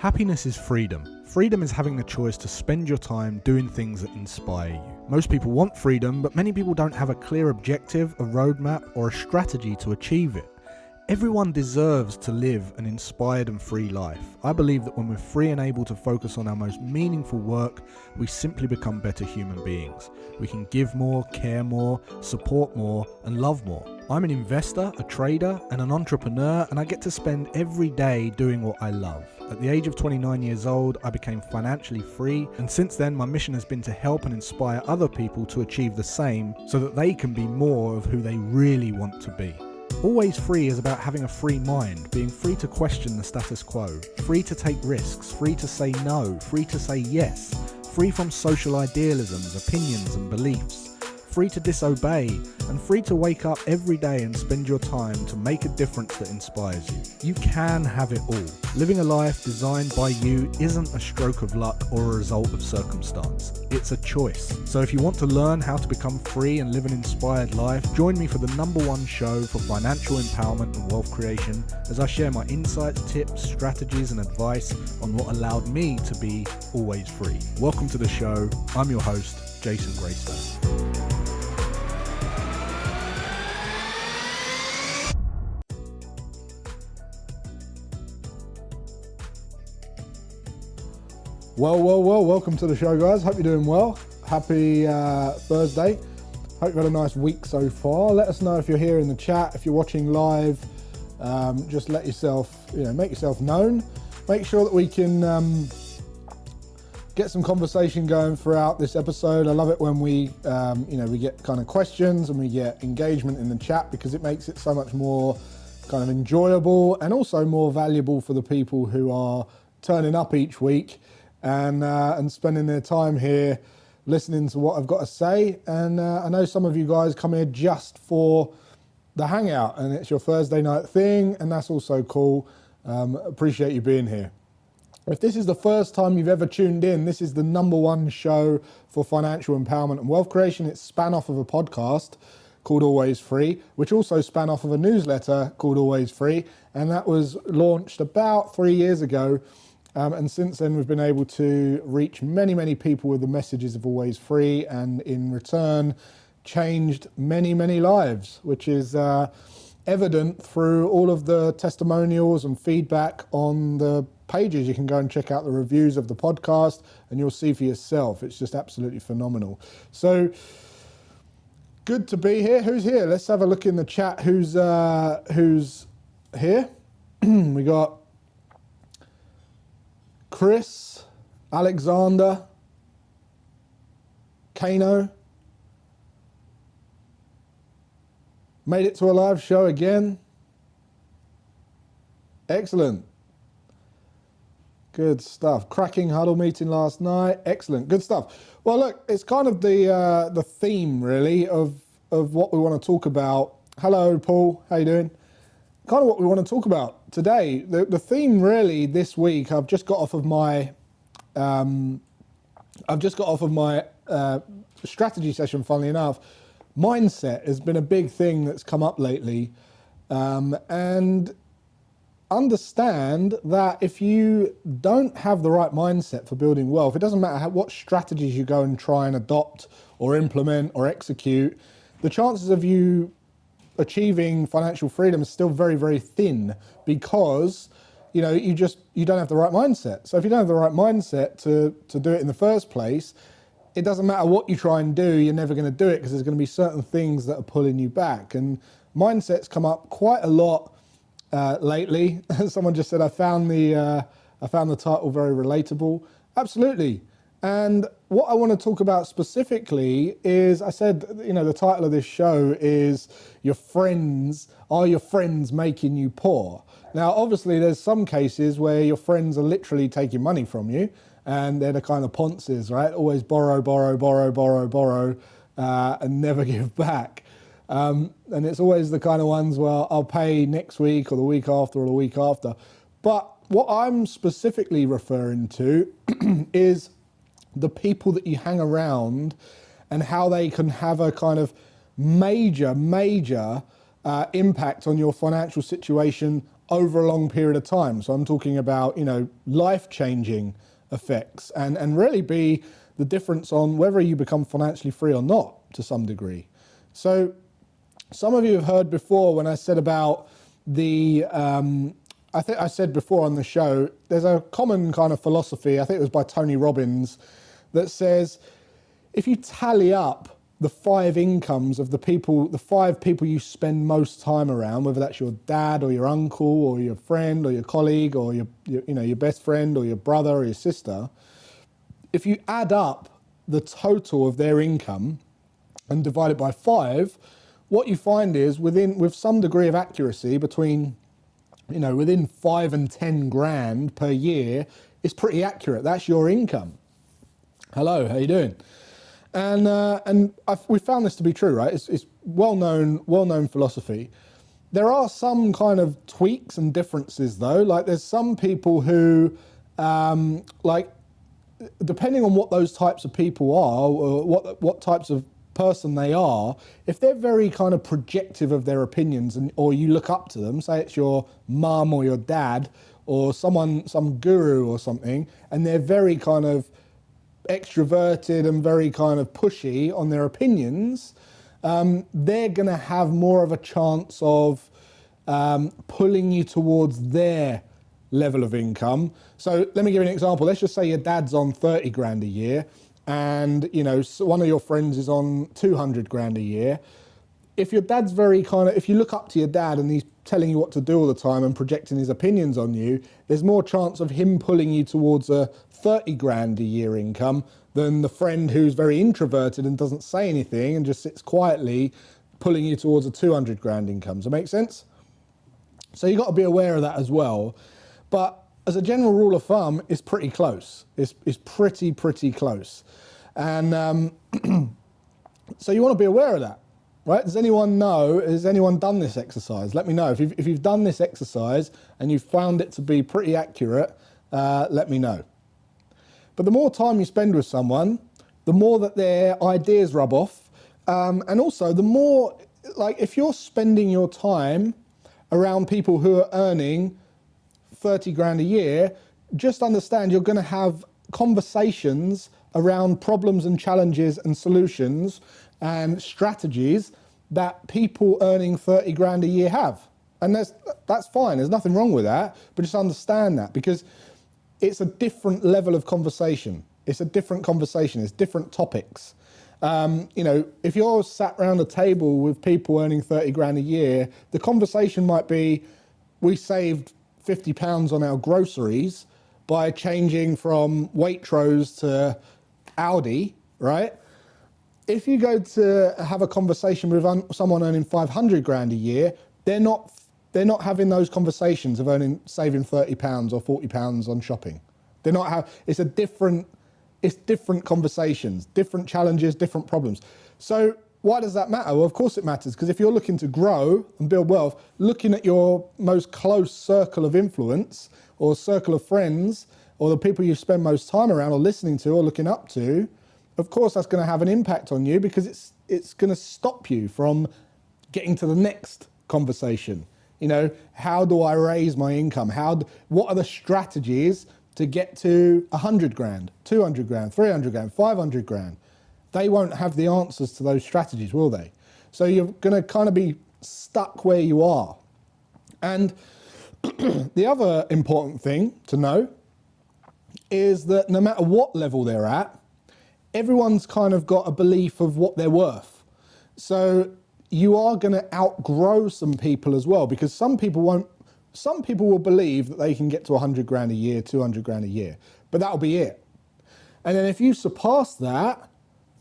Happiness is freedom. Freedom is having the choice to spend your time doing things that inspire you. Most people want freedom, but many people don't have a clear objective, a roadmap, or a strategy to achieve it. Everyone deserves to live an inspired and free life. I believe that when we're free and able to focus on our most meaningful work, we simply become better human beings. We can give more, care more, support more, and love more. I'm an investor, a trader, and an entrepreneur, and I get to spend every day doing what I love. At the age of 29 years old, I became financially free, and since then my mission has been to help and inspire other people to achieve the same so that they can be more of who they really want to be. Always Free is about having a free mind, being free to question the status quo, free to take risks, free to say no, free to say yes, free from social idealisms, opinions and beliefs, free to disobey, and free to wake up every day and spend your time to make a difference that inspires you. You can have it all. Living a life designed by you isn't a stroke of luck or a result of circumstance. It's a choice. So if you want to learn how to become free and live an inspired life, join me for the #1 show for financial empowerment and wealth creation as I share my insights, tips, strategies and advice on what allowed me to be always free. Welcome to the show. I'm your host, Jason Graystone. Well, welcome to the show, guys. Hope you're doing well. Happy Thursday. Hope you've had a nice week so far. Let us know if you're here in the chat, if you're watching live. Just let yourself, make yourself known. Make sure that we can get some conversation going throughout this episode. I love it when we get kind of questions and we get engagement in the chat because it makes it so much more kind of enjoyable and also more valuable for the people who are turning up each week and spending their time here listening to what I've got to say. And I know some of you guys come here just for the hangout and it's your Thursday night thing, and that's also cool. Appreciate you being here. If this is the first time you've ever tuned in, this is the #1 show for financial empowerment and wealth creation. It's span off of a podcast called Always Free, which also span off of a newsletter called Always Free, and that was launched about 3 years ago. And since then, we've been able to reach many, many people with the messages of Always Free, and in return, changed many, many lives, which is evident through all of the testimonials and feedback on the pages. You can go and check out the reviews of the podcast, and you'll see for yourself. It's just absolutely phenomenal. So good to be here. Who's here? Let's have a look in the chat. Who's here? We got Chris, Alexander, Kano. Made it to a live show again. Excellent. Good stuff. Cracking huddle meeting last night. Excellent. Good stuff. Well, look, it's kind of the theme really of what we want to talk about. Hello, Paul. How you doing? Kind of what we want to talk about today. The theme really this week, I've just got off of my strategy session, funnily enough. Mindset has been a big thing that's come up lately, and understand that if you don't have the right mindset for building wealth, it doesn't matter what strategies you go and try and adopt or implement or execute, the chances of you achieving financial freedom is still very, very thin because you don't have the right mindset. So if you don't have the right mindset to do it in the first place, it doesn't matter what you try and do, you're never going to do it because there's going to be certain things that are pulling you back. And mindsets come up quite a lot lately. Someone just said, I found the title very relatable. Absolutely. And what I want to talk about specifically is, I said, the title of this show is Are Your Friends Making You Poor? Now, obviously, there's some cases where your friends are literally taking money from you, and they're the kind of ponces, right? Always borrow, and never give back. And it's always the kind of ones where I'll pay next week or the week after or the week after. But what I'm specifically referring to is the people that you hang around and how they can have a kind of major impact on your financial situation over a long period of time. So I'm talking about, life-changing effects and really be the difference on whether you become financially free or not to some degree. So some of you have heard before when I said about I think I said before on the show, there's a common kind of philosophy, I think it was by Tony Robbins, that says if you tally up the 5 incomes of the 5 people you spend most time around, whether that's your dad or your uncle or your friend or your colleague or your best friend or your brother or your sister, if you add up the total of their income and divide it by 5, what you find is with some degree of accuracy within 5 and 10 grand per year is pretty accurate. That's your income. Hello, how you doing? And we found this to be true, right? It's well-known philosophy. There are some kind of tweaks and differences though. Like there's some people who, depending on what those types of people are, or what types of person they are, if they're very kind of projective of their opinions or you look up to them, say it's your mum or your dad or some guru or something, and they're very kind of extroverted and very kind of pushy on their opinions, they're going to have more of a chance of pulling you towards their level of income. So let me give you an example. Let's just say your dad's on 30 grand a year and so one of your friends is on 200 grand a year. If your dad's if you look up to your dad and he's telling you what to do all the time and projecting his opinions on you, there's more chance of him pulling you towards a 30 grand a year income than the friend who's very introverted and doesn't say anything and just sits quietly pulling you towards a 200 grand income. Does that make sense? So you've got to be aware of that as well. But as a general rule of thumb, it's pretty close. It's pretty close. And so you want to be aware of that, right? Does anyone done this exercise? Let me know. If you've done this exercise and you've found it to be pretty accurate, let me know. But the more time you spend with someone, the more that their ideas rub off. And also the more, if you're spending your time around people who are earning 30 grand a year, just understand you're going to have conversations around problems and challenges and solutions and strategies that people earning 30 grand a year have. And that's fine. There's nothing wrong with that, but just understand that because it's a different level of conversation. It's a different conversation. It's different topics. If you're sat around a table with people earning 30 grand a year, the conversation might be, we saved £50 on our groceries by changing from Waitrose to Aldi, right? If you go to have a conversation with someone earning 500 grand a year, they're not having those conversations of saving £30 or £40 on shopping. It's different conversations, different challenges, different problems. So why does that matter? Well, of course it matters, because if you're looking to grow and build wealth, looking at your most close circle of influence or circle of friends or the people you spend most time around or listening to or looking up to, of course that's going to have an impact on you because it's going to stop you from getting to the next conversation. How do I raise my income? What are the strategies to get to 100 grand, 200 grand, 300 grand, 500 grand? They won't have the answers to those strategies, will they? So you're going to kind of be stuck where you are. And the other important thing to know is that no matter what level they're at, everyone's kind of got a belief of what they're worth. So you are going to outgrow some people as well, because some people will believe that they can get to 100 grand a year, 200 grand a year, but that'll be it. And then if you surpass that,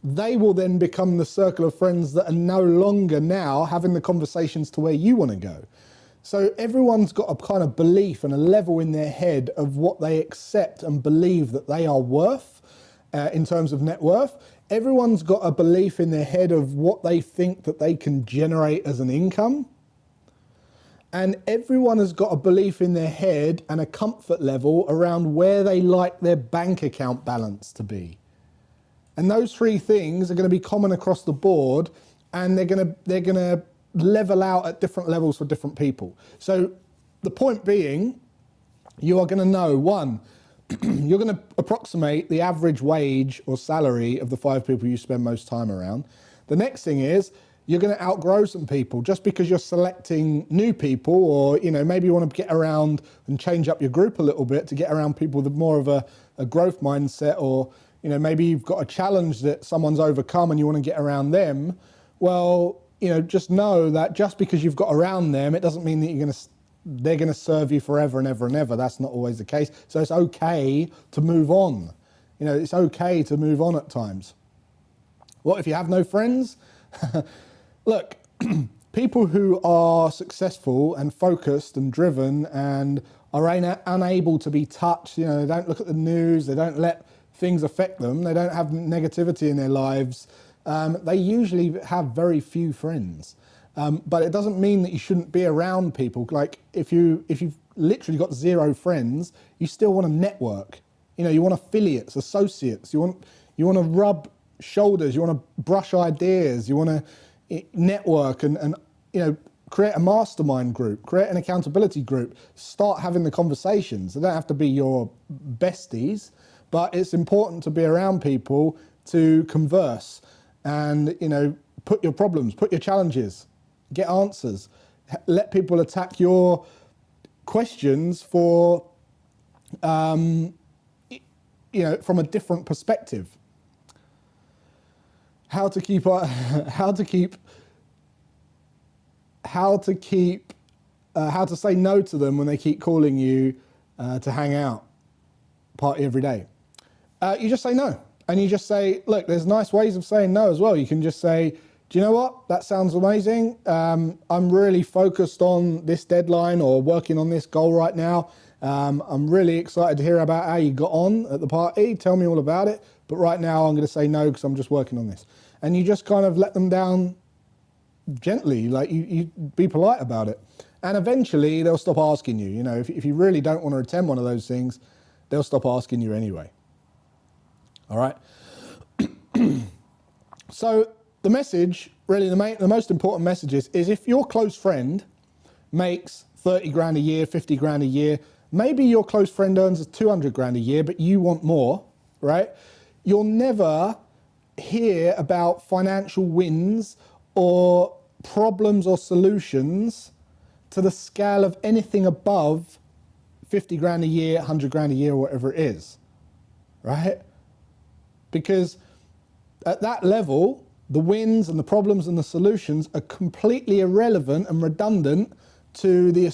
they will then become the circle of friends that are no longer now having the conversations to where you want to go. So everyone's got a kind of belief and a level in their head of what they accept and believe that they are worth in terms of net worth. Everyone's got a belief in their head of what they think that they can generate as an income. And everyone has got a belief in their head and a comfort level around where they like their bank account balance to be. And those three things are going to be common across the board, and they're going to level out at different levels for different people. So the point being, you are going to know, one, you're going to approximate the average wage or salary of the 5 people you spend most time around. The next thing is you're going to outgrow some people just because you're selecting new people, or, you know, maybe you want to get around and change up your group a little bit to get around people with more of a growth mindset, or, you know, maybe you've got a challenge that someone's overcome and you want to get around them. Well, you know, just know that just because you've got around them, it doesn't mean that they're going to serve you forever and ever and ever. That's not always the case. So it's okay to move on. You know, it's okay to move on at times. What if you have no friends? Look, people who are successful and focused and driven and are unable to be touched, you know, they don't look at the news, they don't let things affect them, they don't have negativity in their lives, they usually have very few friends. But it doesn't mean that you shouldn't be around people. Like if you've literally got 0 friends, you still want to network. You know, you want affiliates, associates. You want to rub shoulders. You want to brush ideas. You want to network and you know, create a mastermind group, create an accountability group. Start having the conversations. They don't have to be your besties, but it's important to be around people to converse and, you know, put your problems, put your challenges. Get answers. Let people attack your questions for, you know, from a different perspective. How to say no to them when they keep calling you to hang out, party every day. You just say no, and you just say, look, there's nice ways of saying no as well. You can just say, do you know what? That sounds amazing. I'm really focused on this deadline or working on this goal right now. I'm really excited to hear about how you got on at the party. Tell me all about it. But right now I'm going to say no because I'm just working on this. And you just kind of let them down gently, like you be polite about it. And eventually they'll stop asking you. You know, if you really don't want to attend one of those things, they'll stop asking you anyway. All right. So the message, really the most important message is if your close friend makes 30 grand a year, 50 grand a year, maybe your close friend earns 200 grand a year, but you want more, right? You'll never hear about financial wins or problems or solutions to the scale of anything above 50 grand a year, 100 grand a year, or whatever it is, right? Because at that level, the wins and the problems and the solutions are completely irrelevant and redundant to the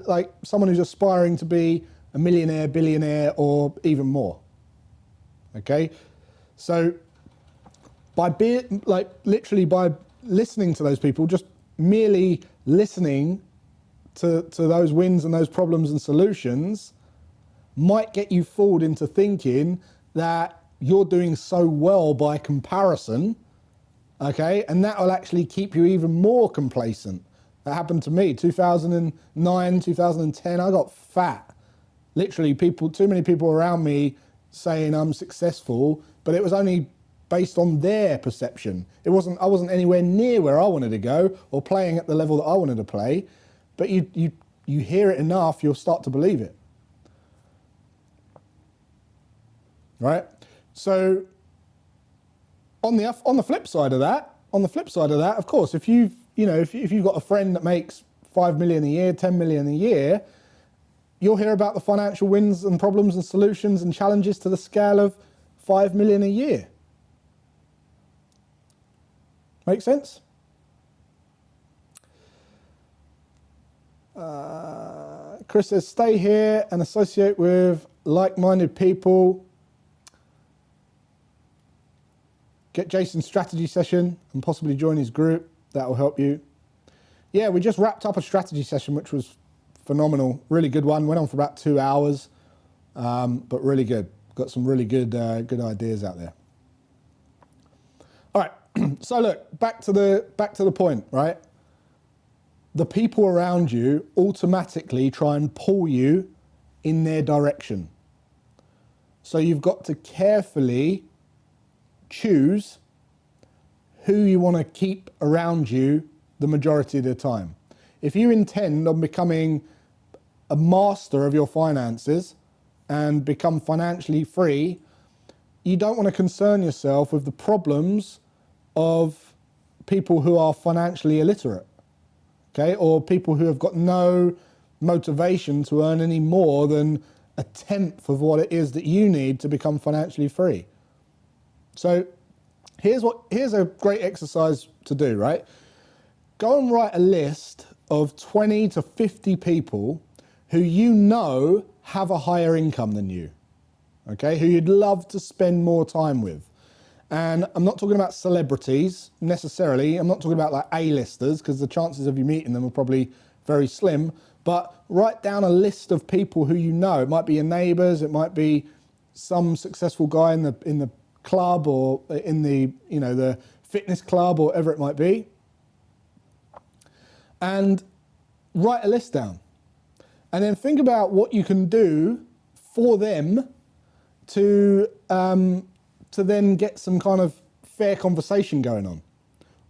like someone who's aspiring to be a millionaire, billionaire, or even more. Okay, so literally by listening to those people, just merely listening to those wins and those problems and solutions might get you fooled into thinking that you're doing so well by comparison. Okay, and that will actually keep you even more complacent. That happened to me, 2009, 2010, I got fat. Literally too many people around me saying I'm successful, but it was only based on their perception. I wasn't anywhere near where I wanted to go or playing at the level that I wanted to play, but you hear it enough, you'll start to believe it. Right? So on the flip side of that, of course, if you've got a friend that makes 5 million a year, 10 million a year, you'll hear about the financial wins and problems and solutions and challenges to the scale of 5 million a year. Make sense? Chris says, stay here and associate with like-minded people. Get Jason's strategy session and possibly join his group. That will help you. Yeah, we just wrapped up a strategy session, which was phenomenal. Really good one. Went on for about 2 hours, but really good. Got some really good ideas out there. All right. So look, back to the point, right? The people around you automatically try and pull you in their direction. So you've got to carefully choose who you want to keep around you the majority of the time. If you intend on becoming a master of your finances and become financially free, you don't want to concern yourself with the problems of people who are financially illiterate, okay? Or people who have got no motivation to earn any more than a tenth of what it is that you need to become financially free. So here's a great exercise to do, right? Go and write a list of 20 to 50 people who you know have a higher income than you, okay? Who you'd love to spend more time with. And I'm not talking about celebrities necessarily. I'm not talking about like A-listers, because the chances of you meeting them are probably very slim. But write down a list of people who you know. It might be your neighbours, it might be some successful guy in the club, or in the the fitness club, or whatever it might be. And write a list down. And then think about what you can do for them to then get some kind of fair conversation going on.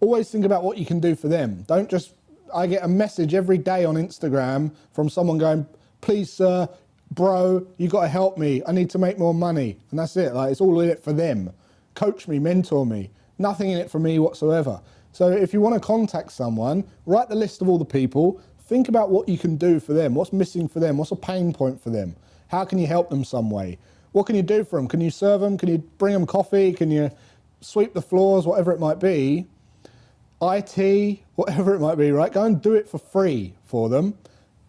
Always think about what you can do for them. Don't just, I get a message every day on Instagram from someone going, please sir, bro, you got to help me. I need to make more money. And that's it. Like, it's all in it for them. Coach me, mentor me. Nothing in it for me whatsoever. So if you want to contact someone, write the list of all the people. Think about what you can do for them. What's missing for them? What's a pain point for them? How can you help them some way? What can you do for them? Can you serve them? Can you bring them coffee? Can you sweep the floors? Whatever it might be. IT, whatever it might be, right? Go and do it for free for them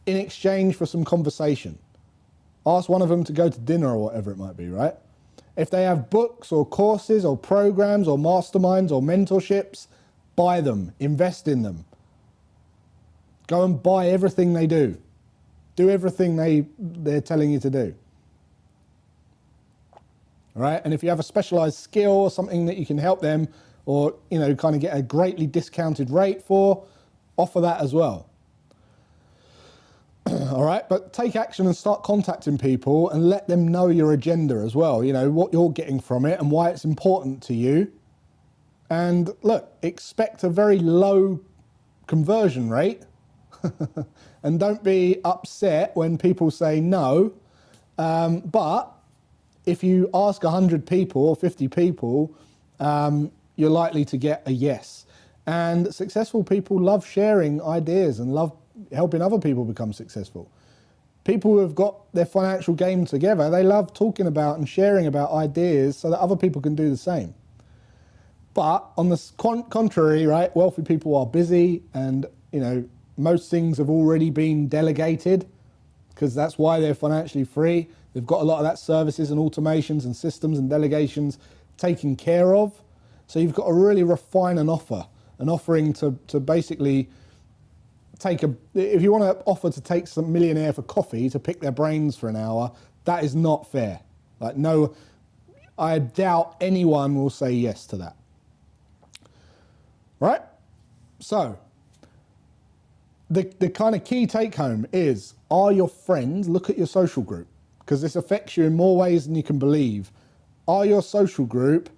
in exchange for some conversation. Ask one of them to go to dinner or whatever it might be, right? If they have books or courses or programs or masterminds or mentorships, buy them, invest in them. Go and buy everything they do. Do everything they're telling you to do. All right? And if you have a specialized skill or something that you can help them, or kind of get a greatly discounted rate for, offer that as well. All right, but take action and start contacting people and let them know your agenda as well, what you're getting from it and why it's important to you. And look, expect a very low conversion rate and don't be upset when people say no. But if you ask 100 people or 50 people, you're likely to get a yes. And successful people love sharing ideas and love helping other people become successful. People who have got their financial game together, they love talking about and sharing about ideas so that other people can do the same. But on the contrary, right, wealthy people are busy and, most things have already been delegated because that's why they're financially free. They've got a lot of that services and automations and systems and delegations taken care of. So you've got to really refine an offering to basically if you want to offer to take some millionaire for coffee to pick their brains for an hour, that is not fair. No, I doubt anyone will say yes to that. Right? So, the kind of key take home is, are your friends, look at your social group, because this affects you in more ways than you can believe. Are your social group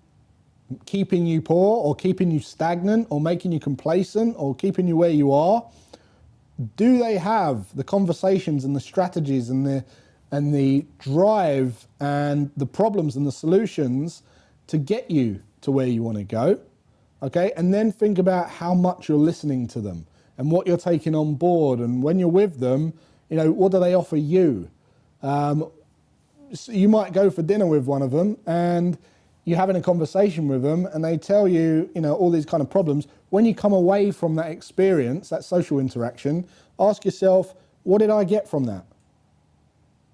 keeping you poor or keeping you stagnant or making you complacent or keeping you where you are? Do they have the conversations and the strategies and the drive and the problems and the solutions to get you to where you want to go? Okay, and then think about how much you're listening to them and what you're taking on board, and when you're with them, what do they offer you? So you might go for dinner with one of them and you're having a conversation with them and they tell you, all these kind of problems. When you come away from that experience, that social interaction, ask yourself, what did I get from that?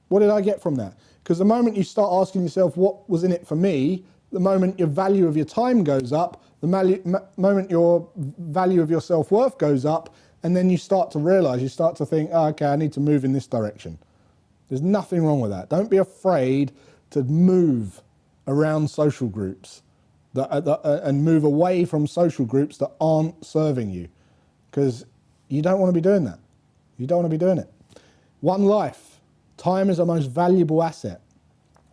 What did I get from that? Because the moment you start asking yourself, what was in it for me, the moment your value of your time goes up, the moment your value of your self-worth goes up, and then you start to realize, you start to think, okay, I need to move in this direction. There's nothing wrong with that. Don't be afraid to move around social groups and move away from social groups that aren't serving you, because you don't want to be doing that. You don't want to be doing it. One life. Time is our most valuable asset.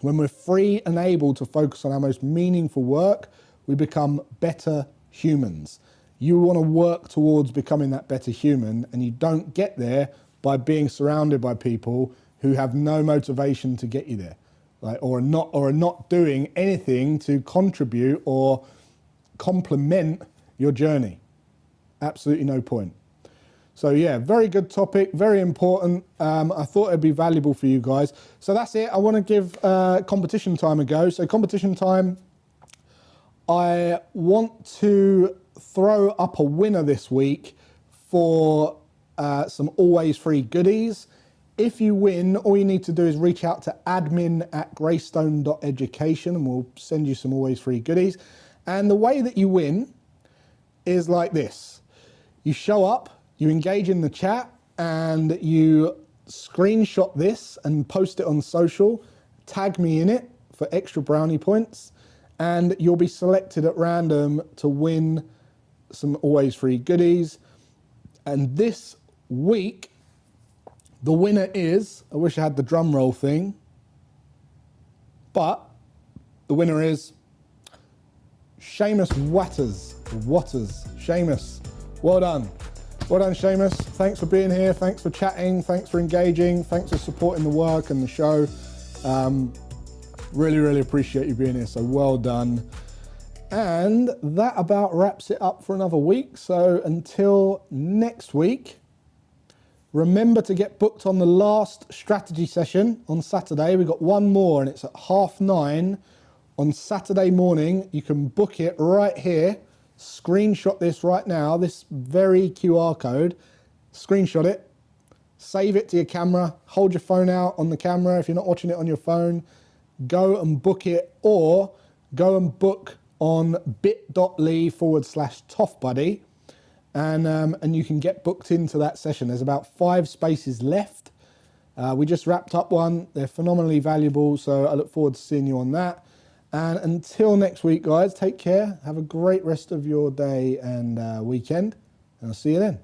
When we're free and able to focus on our most meaningful work, we become better humans. You want to work towards becoming that better human, and you don't get there by being surrounded by people who have no motivation to get you there, like, or are not doing anything to contribute or complement your journey. Absolutely no point. So yeah, very good topic, very important. I thought it'd be valuable for you guys. So that's it. I want to give competition time a go. So competition time, I want to throw up a winner this week for some always free goodies. If you win, all you need to do is reach out to admin@graystone.education and we'll send you some always free goodies. And the way that you win is like this. You show up, you engage in the chat, and you screenshot this and post it on social, tag me in it for extra brownie points, and you'll be selected at random to win some always free goodies. And this week, the winner is, I wish I had the drum roll thing, but the winner is Seamus Watters. Seamus, well done. Well done, Seamus. Thanks for being here. Thanks for chatting. Thanks for engaging. Thanks for supporting the work and the show. Really, really appreciate you being here. So well done. And that about wraps it up for another week. So until next week, remember to get booked on the last strategy session on Saturday. We've got one more and it's at 9:30 on Saturday morning. You can book it right here. Screenshot this right now, this very QR code. Screenshot it, save it to your camera, hold your phone out on the camera if you're not watching it on your phone. Go and book it, or go and book on bit.ly/ToffBuddy, and you can get booked into that session. There's about 5 spaces left. We just wrapped up one. They're phenomenally valuable, so I look forward to seeing you on that. And until next week, guys, take care. Have a great rest of your day and weekend, and I'll see you then.